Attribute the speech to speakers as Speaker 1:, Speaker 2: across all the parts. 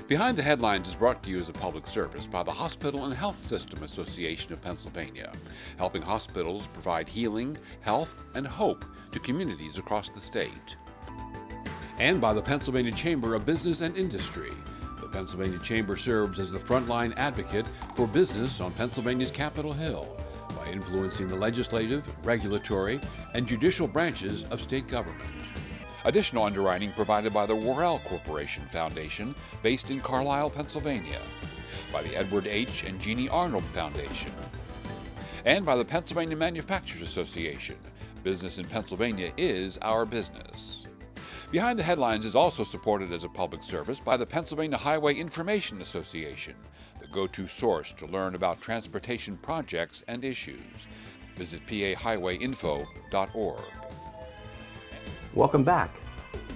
Speaker 1: Behind the Headlines is brought to you as a public service by the Hospital and Health System Association of Pennsylvania, helping hospitals provide healing, health, and hope to communities across the state. And by the Pennsylvania Chamber of Business and Industry. The Pennsylvania Chamber serves as the frontline advocate for business on Pennsylvania's Capitol Hill by influencing the legislative, regulatory, and judicial branches of state government. Additional underwriting provided by the Worrell Corporation Foundation, based in Carlisle, Pennsylvania, by the Edward H. and Jeannie Arnold Foundation, and by the Pennsylvania Manufacturers Association. Business in Pennsylvania is our business. Behind the Headlines is also supported as a public service by the Pennsylvania Highway Information Association, the go-to source to learn about transportation projects and issues. Visit pahighwayinfo.org.
Speaker 2: Welcome back.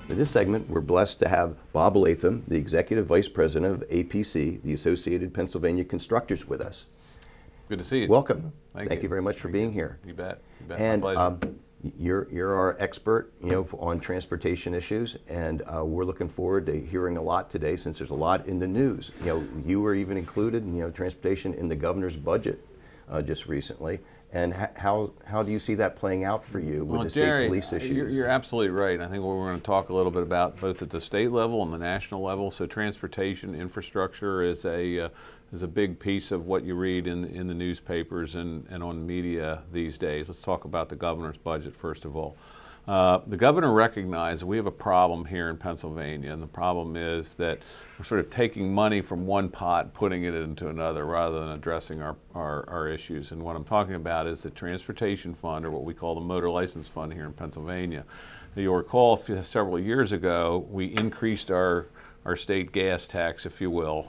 Speaker 2: In this segment, we're blessed to have Bob Latham, the Executive Vice President of APC, the Associated Pennsylvania Constructors, with us.
Speaker 3: Good to see you.
Speaker 2: Welcome.
Speaker 3: Thank
Speaker 2: you very much for being here.
Speaker 3: You bet. You bet.
Speaker 2: And
Speaker 3: My pleasure.
Speaker 2: you're our expert, on transportation issues, and we're looking forward to hearing a lot today, since there's a lot in the news. You were even included, transportation in the governor's budget just recently. And how do you see that playing out for you with the state police issues?
Speaker 3: You're absolutely right. I think we're going to talk a little bit about both at the state level and the national level. So transportation infrastructure is a big piece of what you read in the newspapers and on media these days. Let's talk about the governor's budget first of all. The governor recognized that we have a problem here in Pennsylvania, and the problem is that we're sort of taking money from one pot, putting it into another, rather than addressing our issues. And what I'm talking about is the Transportation Fund, or what we call the Motor License Fund here in Pennsylvania. You'll recall several years ago, we increased our state gas tax, if you will.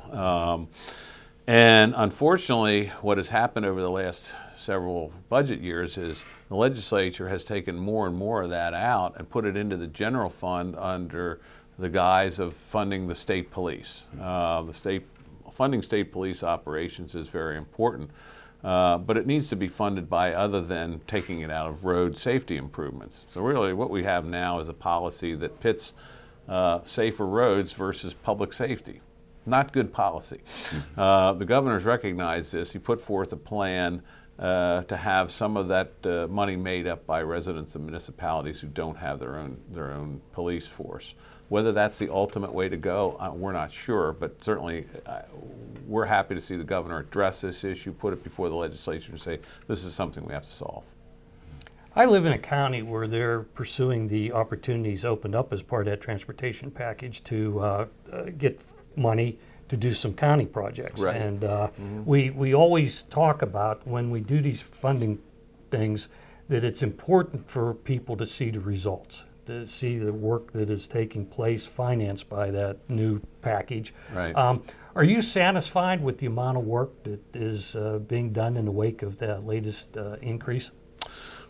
Speaker 3: And unfortunately, what has happened over the last several budget years is the legislature has taken more and more of that out and put it into the general fund under the guise of funding the state police. Funding state police operations is very important, but it needs to be funded by other than taking it out of road safety improvements. So really what we have now is a policy that pits safer roads versus public safety. Not good policy. The governor's recognized this. He put forth a plan to have some of that money made up by residents of municipalities who don't have their own police force. Whether that's the ultimate way to go, we're not sure, but certainly we're happy to see the governor address this issue, put it before the legislature and say, this is something we have to solve.
Speaker 4: I live in a county where they're pursuing the opportunities opened up as part of that transportation package to get money to do some county projects.
Speaker 3: Right.
Speaker 4: And we always talk about, when we do these funding things, that it's important for people to see the results, to see the work that is taking place financed by that new package.
Speaker 3: Right.
Speaker 4: Are you satisfied with the amount of work that is being done in the wake of that latest increase?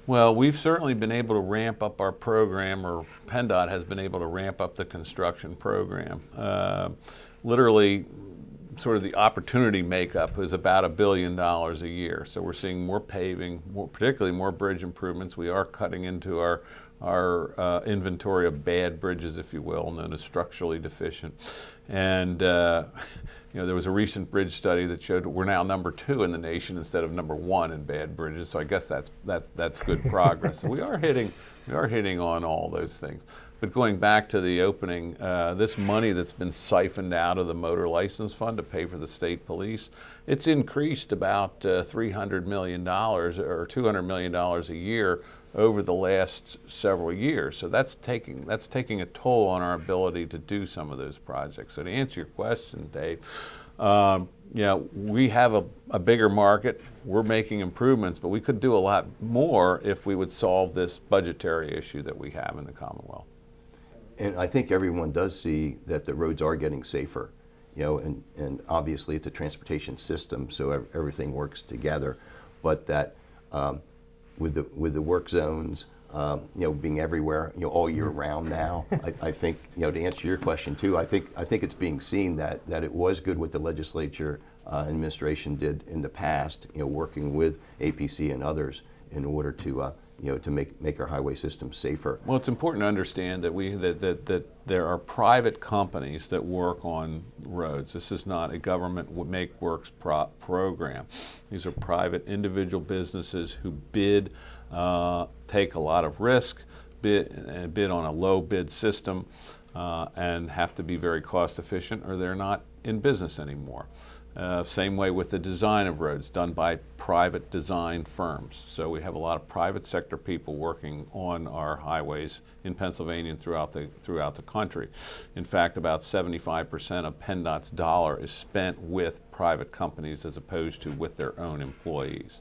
Speaker 3: Well, we've certainly been able to ramp up our program, or PennDOT has been able to ramp up the construction program. Literally, sort of the opportunity makeup is about $1 billion a year. So we're seeing more paving, particularly more bridge improvements. We are cutting into our inventory of bad bridges, if you will, known as structurally deficient. And there was a recent bridge study that showed we're now #2 in the nation instead of #1 in bad bridges. So I guess that's good progress. So we are hitting on all those things. But going back to the opening, this money that's been siphoned out of the Motor License Fund to pay for the state police, it's increased about $300 million or $200 million a year over the last several years. So that's taking a toll on our ability to do some of those projects. So to answer your question, Dave, we have a bigger market. We're making improvements, but we could do a lot more if we would solve this budgetary issue that we have in the Commonwealth.
Speaker 2: And I think everyone does see that the roads are getting safer, and obviously it's a transportation system, so everything works together. But that with the work zones, being everywhere, all year round now, I think, to answer your question too, I think it's being seen that it was good what the legislature administration did in the past, working with APC and others in order to to make our highway system safer.
Speaker 3: Well, it's important to understand that that there are private companies that work on roads. This is not a government make works program. These are private individual businesses who bid, take a lot of risk, bid on a low bid system, and have to be very cost efficient, or they're not in business anymore. Same way with the design of roads, done by private design firms. So we have a lot of private sector people working on our highways in Pennsylvania and throughout the country. In fact, about 75% of PennDOT's dollar is spent with private companies as opposed to with their own employees.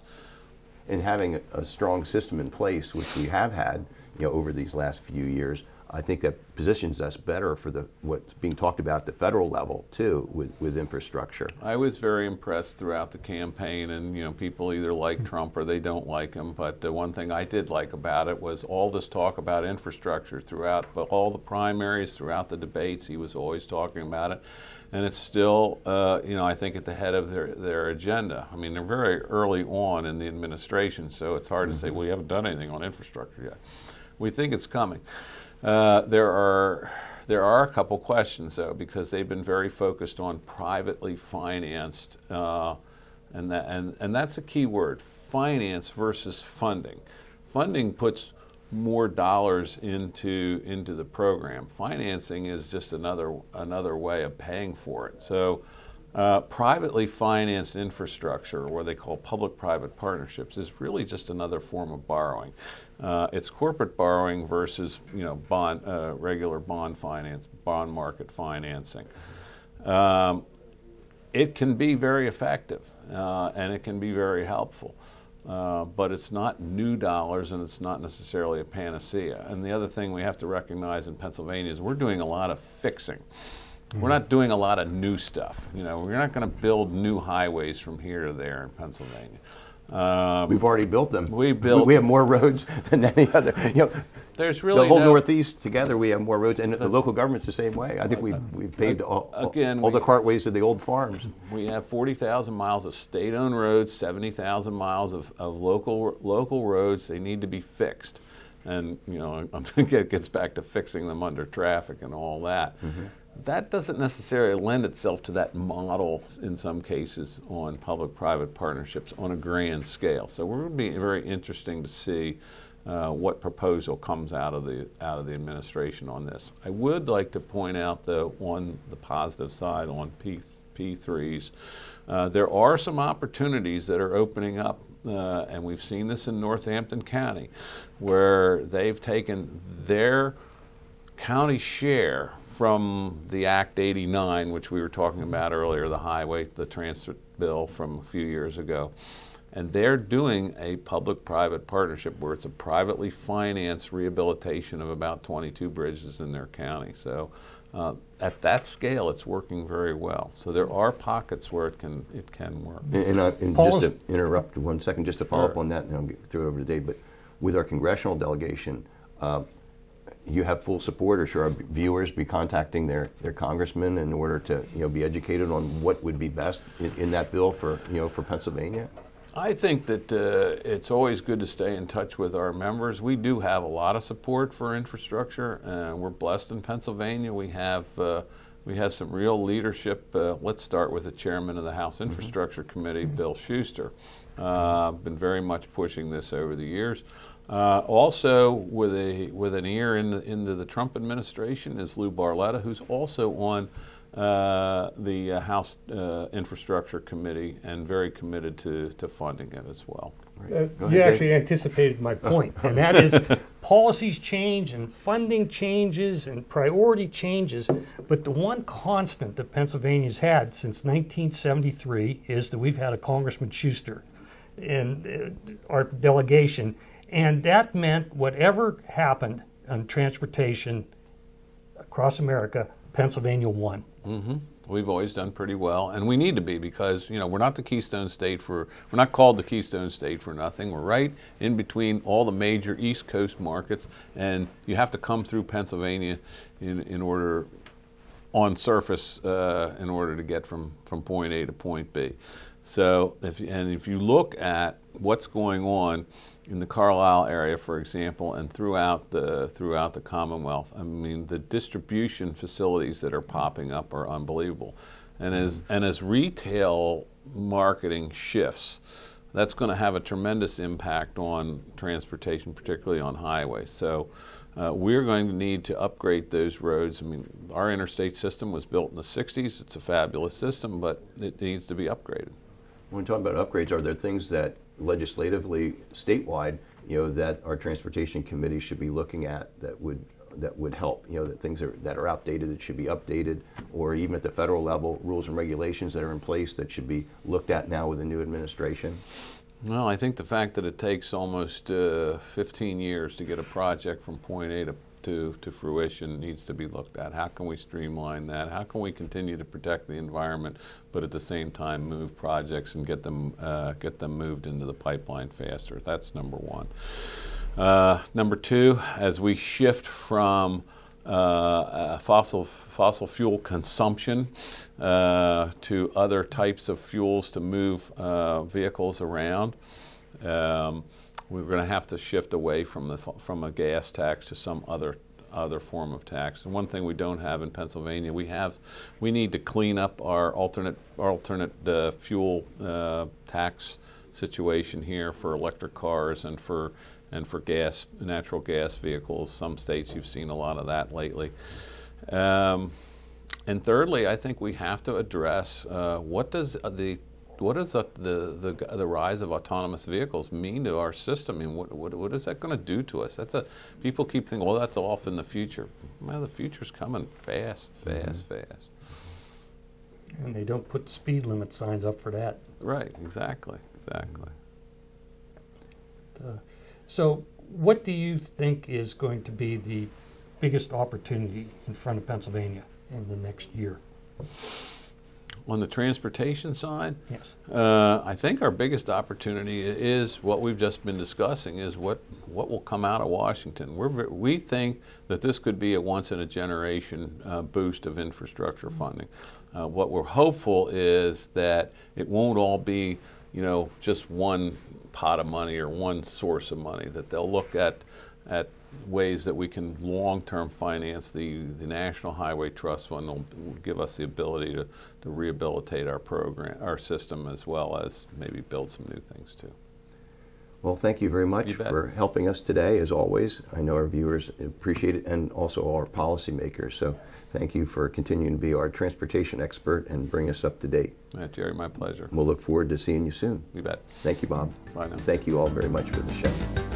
Speaker 2: And having a strong system in place, which we have had, over these last few years, I think that positions us better for what's being talked about at the federal level too, with infrastructure.
Speaker 3: I was very impressed throughout the campaign, and people either like Trump or they don't like him. But the one thing I did like about it was all this talk about infrastructure throughout, but all the primaries, throughout the debates, he was always talking about it, and it's still, I think, at the head of their agenda. I mean, they're very early on in the administration, so it's hard to say, well, you haven't done anything on infrastructure yet. We think it's coming. There are a couple questions though, because they've been very focused on privately financed, and that's a key word: finance versus funding. Funding puts more dollars into the program. Financing is just another way of paying for it. So privately financed infrastructure, or what they call public-private partnerships, is really just another form of borrowing. It's corporate borrowing versus regular bond market financing. It can be very effective and it can be very helpful, but it's not new dollars and it's not necessarily a panacea. And the other thing we have to recognize in Pennsylvania is we're doing a lot of fixing. We're not doing a lot of new stuff. We're not going to build new highways from here to there in Pennsylvania.
Speaker 2: We've already built them.
Speaker 3: We
Speaker 2: have more roads than any other.
Speaker 3: There's really
Speaker 2: the whole Northeast together. We have more roads, and the local government's the same way. I think we've paved all the cartways to the old farms.
Speaker 3: We have 40,000 miles of state-owned roads, 70,000 miles of local roads. They need to be fixed, and I think it gets back to fixing them under traffic and all that. Mm-hmm. That doesn't necessarily lend itself to that model in some cases on public-private partnerships on a grand scale. So we're going to be very interesting to see what proposal comes out of the administration on this. I would like to point out, though, on the positive side on P3s, there are some opportunities that are opening up, and we've seen this in Northampton County, where they've taken their county share from the Act 89, which we were talking about earlier, the transit bill from a few years ago. And they're doing a public-private partnership where it's a privately financed rehabilitation of about 22 bridges in their county. So at that scale, it's working very well. So there are pockets where it can work.
Speaker 2: And just to interrupt 1 second, just to follow up on that, and I'll get through it over to Dave. But with our congressional delegation, you have full support, or should our viewers be contacting their congressman in order to be educated on what would be best in that bill for Pennsylvania?
Speaker 3: I think that it's always good to stay in touch with our members. We do have a lot of support for infrastructure, and we're blessed in Pennsylvania. We have some real leadership. Let's start with the chairman of the House Infrastructure Committee, Bill Schuster. Been very much pushing this over the years. Also, with an ear into the Trump administration, is Lou Barletta, who's also on the House Infrastructure Committee and very committed to funding it as well.
Speaker 4: You actually anticipated my point, and that is policies change and funding changes and priority changes, but the one constant that Pennsylvania's had since 1973 is that we've had a Congressman Schuster in our delegation. And that meant whatever happened on transportation across America, Pennsylvania won.
Speaker 3: Mm-hmm. We've always done pretty well, and we need to be, because we're not the Keystone State we're not called the Keystone State for nothing. We're right in between all the major East Coast markets, and you have to come through Pennsylvania in order, on surface, in order to get from point A to point B. So if you look at what's going on in the Carlisle area, for example, and throughout the Commonwealth. I mean, the distribution facilities that are popping up are unbelievable. And as retail marketing shifts, that's going to have a tremendous impact on transportation, particularly on highways. So we're going to need to upgrade those roads. I mean, our interstate system was built in the 60s. It's a fabulous system, but it needs to be upgraded.
Speaker 2: When we talk about upgrades, are there things that legislatively, statewide, that our transportation committee should be looking at that would help? That things that are outdated that should be updated, or even at the federal level, rules and regulations that are in place that should be looked at now with the new administration?
Speaker 3: Well, I think the fact that it takes almost 15 years to get a project from point A to fruition needs to be looked at. How can we streamline that? How can we continue to protect the environment, but at the same time move projects and get them moved into the pipeline faster? That's number one. Number two, as we shift from fossil fuel consumption to other types of fuels to move vehicles around, we're going to have to shift away from a gas tax to some other form of tax. And one thing we don't have in Pennsylvania, we need to clean up our alternate fuel tax situation here for electric cars and for natural gas vehicles. Some states, you've seen a lot of that lately. And thirdly, I think we have to address what does the rise of autonomous vehicles mean to our system? I mean, what is that going to do to us? People keep thinking, well, that's off in the future. Well, the future's coming fast.
Speaker 4: And they don't put speed limit signs up for that.
Speaker 3: Right, exactly.
Speaker 4: So what do you think is going to be the biggest opportunity in front of Pennsylvania in the next year?
Speaker 3: On the transportation side,
Speaker 4: yes.
Speaker 3: I think our biggest opportunity is what we've just been discussing, is what will come out of Washington. We think that this could be a once-in-a-generation boost of infrastructure funding. What we're hopeful is that it won't all be just one pot of money or one source of money, that they'll look at ways that we can long-term finance. The National Highway Trust Fund will give us the ability to rehabilitate our system, as well as maybe build some new things too.
Speaker 2: Well, thank you very much for helping us today, as always. I know our viewers appreciate it, and also our policymakers. So thank you for continuing to be our transportation expert and bring us up to date.
Speaker 3: Jerry, my pleasure.
Speaker 2: We'll look forward to seeing you soon.
Speaker 3: You bet.
Speaker 2: Thank you, Bob.
Speaker 3: Bye now.
Speaker 2: Thank you all very much for the show.